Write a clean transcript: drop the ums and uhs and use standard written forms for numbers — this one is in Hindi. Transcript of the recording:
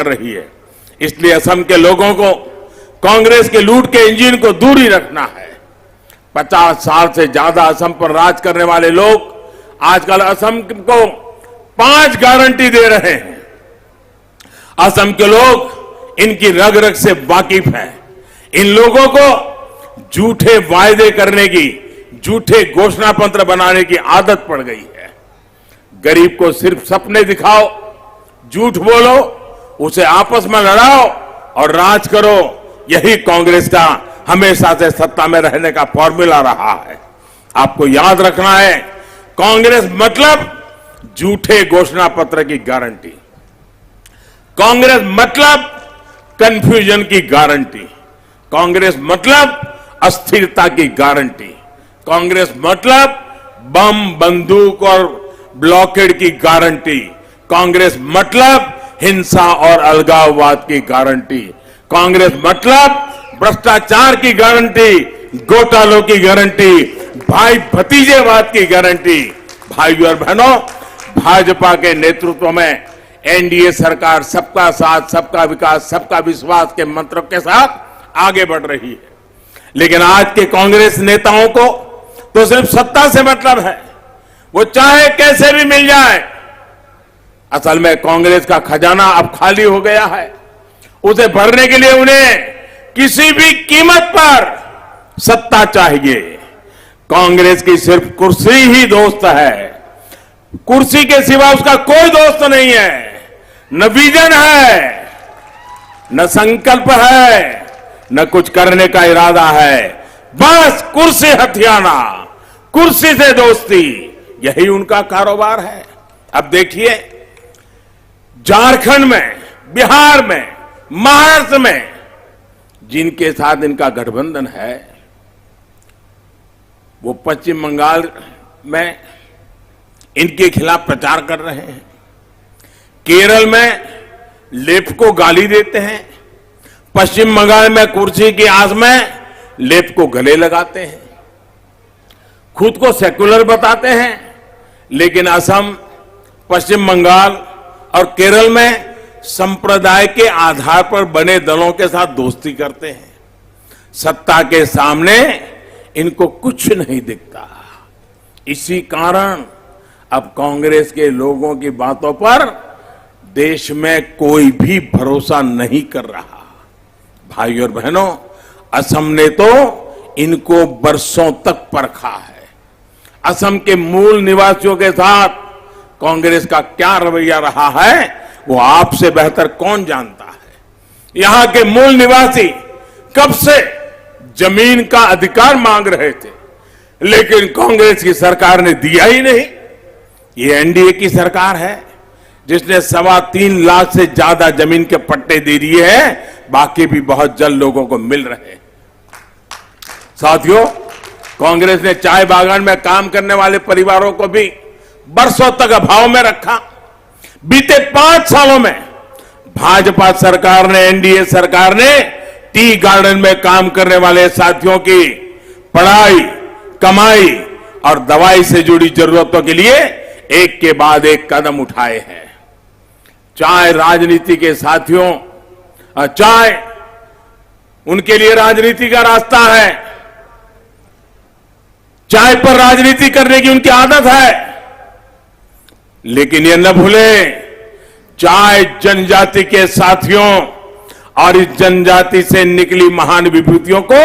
कर रही है। इसलिए असम के लोगों को कांग्रेस के लूट के इंजन को दूर ही रखना है। 50 साल से ज्यादा असम पर राज करने वाले लोग आजकल असम को 5 गारंटी दे रहे हैं। असम के लोग इनकी रग रग से वाकिफ हैं। इन लोगों को झूठे वायदे करने की, झूठे घोषणा पत्र बनाने की आदत पड़ गई है। गरीब को सिर्फ सपने दिखाओ, झूठ बोलो, उसे आपस में लड़ाओ और राज करो। यही कांग्रेस का हमेशा से सत्ता में रहने का फॉर्मूला रहा है। आपको याद रखना है, कांग्रेस मतलब झूठे घोषणा पत्र की गारंटी, कांग्रेस मतलब कंफ्यूजन की गारंटी, कांग्रेस मतलब अस्थिरता की गारंटी, कांग्रेस मतलब बम, बंदूक और ब्लॉकेड की गारंटी, कांग्रेस मतलब हिंसा और अलगाववाद की गारंटी, कांग्रेस मतलब भ्रष्टाचार की गारंटी, घोटालों की गारंटी, भाई भतीजेवाद की गारंटी। भाइयों और बहनों, भाजपा के नेतृत्व में एनडीए सरकार सबका साथ, सबका विकास, सबका विश्वास के मंत्र के साथ आगे बढ़ रही है। लेकिन आज के कांग्रेस नेताओं को तो सिर्फ सत्ता से मतलब है, वो चाहे कैसे भी मिल जाए। असल में कांग्रेस का खजाना अब खाली हो गया है। उसे भरने के लिए उन्हें किसी भी कीमत पर सत्ता चाहिए। कांग्रेस की सिर्फ कुर्सी ही दोस्त है, कुर्सी के सिवा उसका कोई दोस्त नहीं है। न विजन है, न संकल्प है, न कुछ करने का इरादा है। बस कुर्सी हथियाना, कुर्सी से दोस्ती, यही उनका कारोबार है। अब देखिए, झारखंड में, बिहार में, महाराष्ट्र में जिनके साथ इनका गठबंधन है, वो पश्चिम बंगाल में इनके खिलाफ प्रचार कर रहे हैं। केरल में लेफ्ट को गाली देते हैं। पश्चिम बंगाल में कुर्सी की आस में लेफ्ट को गले लगाते हैं। खुद को सेकुलर बताते हैं, लेकिन असम, पश्चिम बंगाल और केरल में संप्रदाय के आधार पर बने दलों के साथ दोस्ती करते हैं। सत्ता के सामने इनको कुछ नहीं दिखता। इसी कारण अब कांग्रेस के लोगों की बातों पर देश में कोई भी भरोसा नहीं कर रहा। भाइयों और बहनों, असम ने तो इनको बरसों तक परखा है। असम के मूल निवासियों के साथ कांग्रेस का क्या रवैया रहा है, वो आपसे बेहतर कौन जानता है। यहां के मूल निवासी कब से जमीन का अधिकार मांग रहे थे, लेकिन कांग्रेस की सरकार ने दिया ही नहीं। ये एनडीए की सरकार है जिसने 3.25 लाख से ज्यादा जमीन के पट्टे दे दिए हैं। बाकी भी बहुत जल्द लोगों को मिल रहे हैं। साथियों, कांग्रेस ने चाय बागान में काम करने वाले परिवारों को भी बरसों तक अभाव में रखा। बीते 5 सालों में भाजपा सरकार ने, एनडीए सरकार ने टी गार्डन में काम करने वाले साथियों की पढ़ाई, कमाई और दवाई से जुड़ी जरूरतों के लिए एक के बाद एक कदम उठाए हैं। चाय राजनीति के साथियों, चाय उनके लिए राजनीति का रास्ता है। चाय पर राजनीति करने की उनकी आदत है, लेकिन ये न भूलें, चाय जनजाति के साथियों और इस जनजाति से निकली महान विभूतियों को